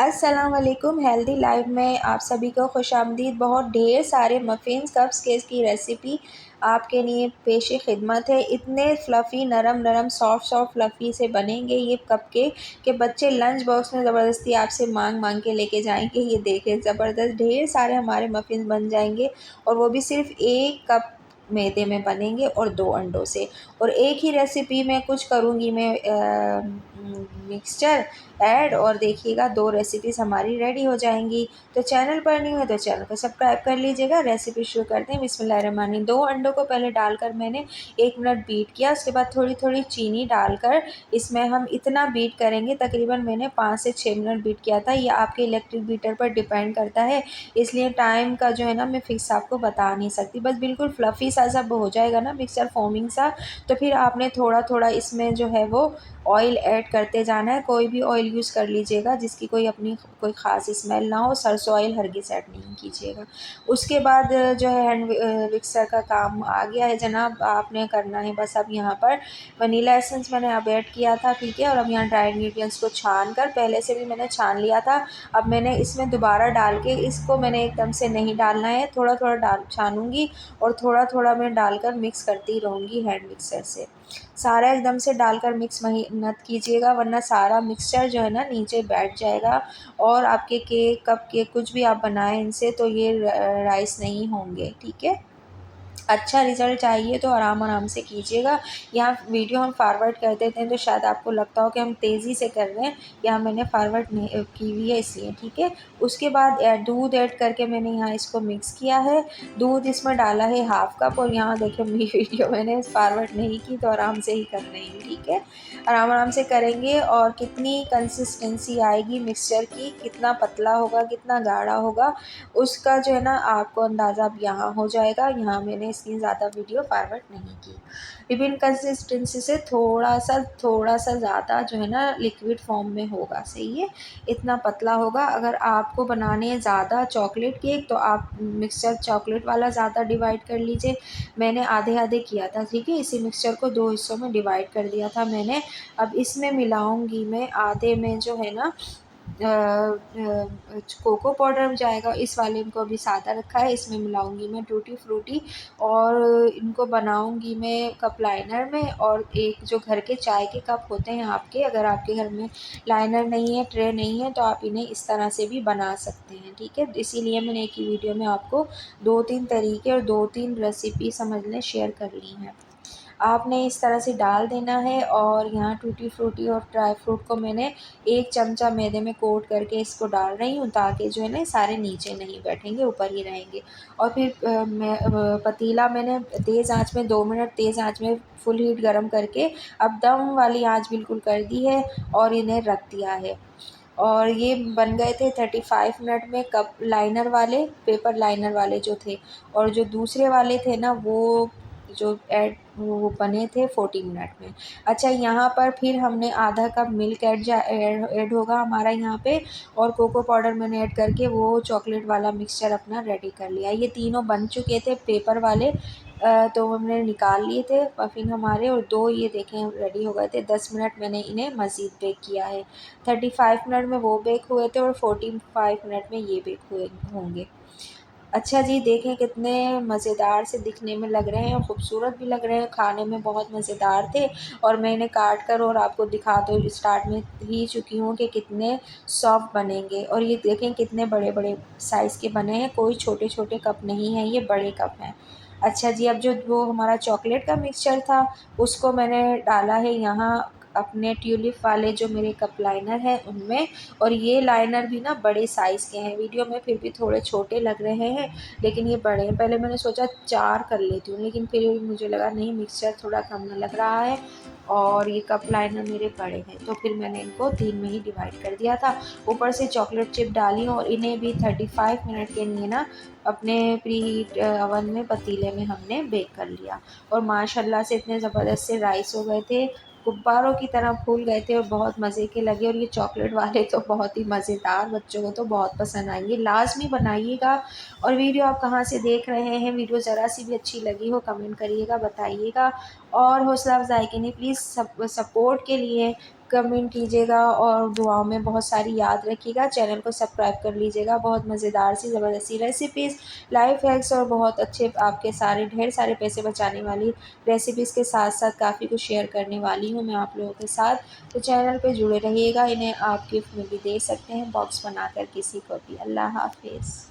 अस्सलाम वालेकुम। Healthy life में आप सभी को खुशामदीद। बहुत ढेर सारे मफ़िन्स कप्स केक की रेसिपी आपके लिए पेश खिदमत है। इतने फ़्लफ़ी नरम नरम सॉफ्ट सॉफ्ट फ़्लफ़ी से बनेंगे ये कपकेक कि बच्चे लंच बॉक्स में ज़बरदस्ती आपसे मांग मांग के लेके जाएंगे। ये देखें, ज़बरदस्त ढेर सारे हमारे मफ़िन बन जाएंगे और वो भी सिर्फ़ 1 कप मैदे में बनेंगे और 2 अंडों से। और एक ही रेसिपी में कुछ करूँगी मैं मिक्सचर ऐड, और देखिएगा 2 रेसिपीज़ हमारी रेडी हो जाएंगी। तो चैनल पर न्यू है तो चैनल को सब्सक्राइब कर लीजिएगा। रेसिपी शुरू करते हैं। बिस्मिल्लाहिर्रहमानिर्रहीम। 2 अंडों को पहले डालकर मैंने 1 मिनट बीट किया। उसके बाद थोड़ी थोड़ी चीनी डालकर इसमें हम इतना बीट करेंगे, तकरीबन मैंने 5 से 6 मिनट बीट किया था। ये आपके इलेक्ट्रिक बीटर पर डिपेंड करता है, इसलिए टाइम का जो है ना मैं फ़िक्स आपको बता नहीं सकती। बस बिल्कुल फ्लफ़ी सा जब हो जाएगा ना मिक्सचर फ़ोमिंग सा, तो फिर आपने थोड़ा थोड़ा इसमें जो है वो ऑयल ऐड करते जाना है। कोई भी ऑयल यूज़ कर लीजिएगा जिसकी कोई अपनी कोई ख़ास स्मेल ना हो। सरसों ऑयल हरगिज़ ऐड नहीं कीजिएगा। उसके बाद जो है हैंड मिक्सर का काम आ गया है जनाब। आपने करना है बस अब यहाँ पर वनीला एसेंस मैंने अब ऐड किया था, ठीक है। और अब यहाँ ड्राई इंग्रेडिएंट्स को छान कर, पहले से भी मैंने छान लिया था, अब मैंने इसमें दोबारा डाल के, इसको मैंने एकदम से नहीं डालना है, थोड़ा थोड़ा डाल छानूँगी और थोड़ा थोड़ा मैं डालकर मिक्स करती रहूँगी हैंड मिक्सर से। सारा एकदम से डालकर मिक्स मत कीजिएगा, वरना सारा मिक्सचर जो है ना नीचे बैठ जाएगा और आपके केक कप केक कुछ भी आप बनाएं इनसे तो ये राइस नहीं होंगे, ठीक है। अच्छा रिज़ल्ट चाहिए तो आराम आराम से कीजिएगा। यहाँ वीडियो हम फॉरवर्ड कर देते हैं तो शायद आपको लगता हो कि हम तेज़ी से कर रहे हैं, यहाँ मैंने फॉरवर्ड नहीं की हुई है इसलिए, ठीक है। उसके बाद दूध ऐड करके मैंने यहाँ इसको मिक्स किया है। दूध इसमें डाला है 1/2 कप, और यहाँ देखिए मेरी वीडियो मैंने फॉरवर्ड नहीं की तो आराम से ही कर रही हूँ, ठीक है। आराम आराम से करेंगे। और कितनी कंसिस्टेंसी आएगी मिक्सचर की, कितना पतला होगा कितना गाढ़ा होगा, उसका जो है ना आपको अंदाज़ा अब यहाँ हो जाएगा। यहाँ मैंने इसकी ज़्यादा वीडियो फॉरवर्ड नहीं की। विभिन्न कंसिस्टेंसी से थोड़ा सा ज़्यादा जो है ना लिक्विड फॉर्म में होगा, सही है। इतना पतला होगा। अगर आपको बनाने हैं ज़्यादा चॉकलेट केक तो आप मिक्सचर चॉकलेट वाला ज़्यादा डिवाइड कर लीजिए। मैंने आधे आधे किया था, ठीक है। इसी मिक्सचर को 2 हिस्सों में डिवाइड कर दिया था मैंने। अब इसमें मिलाऊंगी मैं आधे में जो है ना कोको पाउडर जाएगा। इस वाले को भी सादा रखा है, इसमें मिलाऊंगी मैं टूटी फ्रूटी, और इनको बनाऊंगी मैं कप लाइनर में। और एक जो घर के चाय के कप होते हैं आपके, अगर आपके घर में लाइनर नहीं है, ट्रे नहीं है, तो आप इन्हें इस तरह से भी बना सकते हैं, ठीक है। इसीलिए मैंने एक ही वीडियो में आपको 2-3 तरीके और 2-3 रेसिपी समझ लें शेयर कर ली हैं। आपने इस तरह से डाल देना है। और यहाँ टूटी फ्रूटी और ड्राई फ्रूट को मैंने 1 चमचा मैदे में कोट करके इसको डाल रही हूँ, ताकि जो है ना सारे नीचे नहीं बैठेंगे, ऊपर ही रहेंगे। और फिर पतीला मैंने तेज़ आंच में 2 मिनट तेज़ आंच में फुल हीट गरम करके अब दम वाली आंच बिल्कुल कर दी है और इन्हें रख दिया है। और ये बन गए थे 35 मिनट में, कप लाइनर वाले, पेपर लाइनर वाले जो थे। और जो दूसरे वाले थे ना वो जो वो बने थे 40 मिनट में। अच्छा, यहाँ पर फिर हमने आधा कप मिल्क ऐड होगा हमारा यहाँ पे, और कोको पाउडर मैंने ऐड करके वो चॉकलेट वाला मिक्सचर अपना रेडी कर लिया। ये तीनों बन चुके थे पेपर वाले, तो हमने निकाल लिए थे मफ़िन हमारे, और 2 ये देखें रेडी हो गए थे। 10 मिनट मैंने इन्हें मज़ीद बेक किया है। 35 मिनट में वो बेक हुए थे और 45 मिनट में ये बेक हुए होंगे। अच्छा जी, देखें कितने मज़ेदार से दिखने में लग रहे हैं और ख़ूबसूरत भी लग रहे हैं, खाने में बहुत मज़ेदार थे। और मैं इन्हें काट कर और आपको दिखा तो स्टार्ट में ही चुकी हूँ कि कितने सॉफ्ट बनेंगे। और ये देखें कितने बड़े बड़े साइज़ के बने हैं, कोई छोटे छोटे कप नहीं हैं, ये बड़े कप हैं। अच्छा जी, अब जो वो हमारा चॉकलेट का मिक्सचर था उसको मैंने डाला है यहाँ अपने ट्यूलिप वाले जो मेरे कप लाइनर हैं उनमें। और ये लाइनर भी ना बड़े साइज़ के हैं, वीडियो में फिर भी थोड़े छोटे लग रहे हैं लेकिन ये बड़े हैं। पहले मैंने सोचा 4 कर लेती हूँ, लेकिन फिर मुझे लगा नहीं, मिक्सचर थोड़ा कम लग रहा है और ये कप लाइनर मेरे बड़े हैं, तो फिर मैंने इनको 3 में ही डिवाइड कर दिया था। ऊपर से चॉकलेट चिप डाली और इन्हें भी 35 मिनट के लिए ना अपने प्री हीट अवन में पतीले में हमने बेक कर लिया। और माशाल्लाह से इतने ज़बरदस्त से राइस हो गए थे, गुब्बारों की तरह फूल गए थे और बहुत मज़े के लगे। और ये चॉकलेट वाले तो बहुत ही मज़ेदार, बच्चों को तो बहुत पसंद आएंगे, लाजमी बनाइएगा। और वीडियो आप कहाँ से देख रहे हैं, वीडियो ज़रा सी भी अच्छी लगी हो कमेंट करिएगा, बताइएगा। और हौसला अफ़ज़ाई के लिए प्लीज़ सपोर्ट के लिए कमेंट कीजिएगा और दुआओं में बहुत सारी याद रखिएगा। चैनल को सब्सक्राइब कर लीजिएगा। बहुत मज़ेदार सी ज़बरदस्ती रेसिपीज़, लाइफ हैक्स और बहुत अच्छे आपके सारे ढेर सारे पैसे बचाने वाली रेसिपीज़ के साथ साथ काफ़ी कुछ शेयर करने वाली हूँ मैं आप लोगों के साथ। तो चैनल पे जुड़े रहिएगा। इन्हें आप गिफ्ट में भी दे सकते हैं, बॉक्स बनाकर किसी को भी। अल्लाह हाफ़िज़।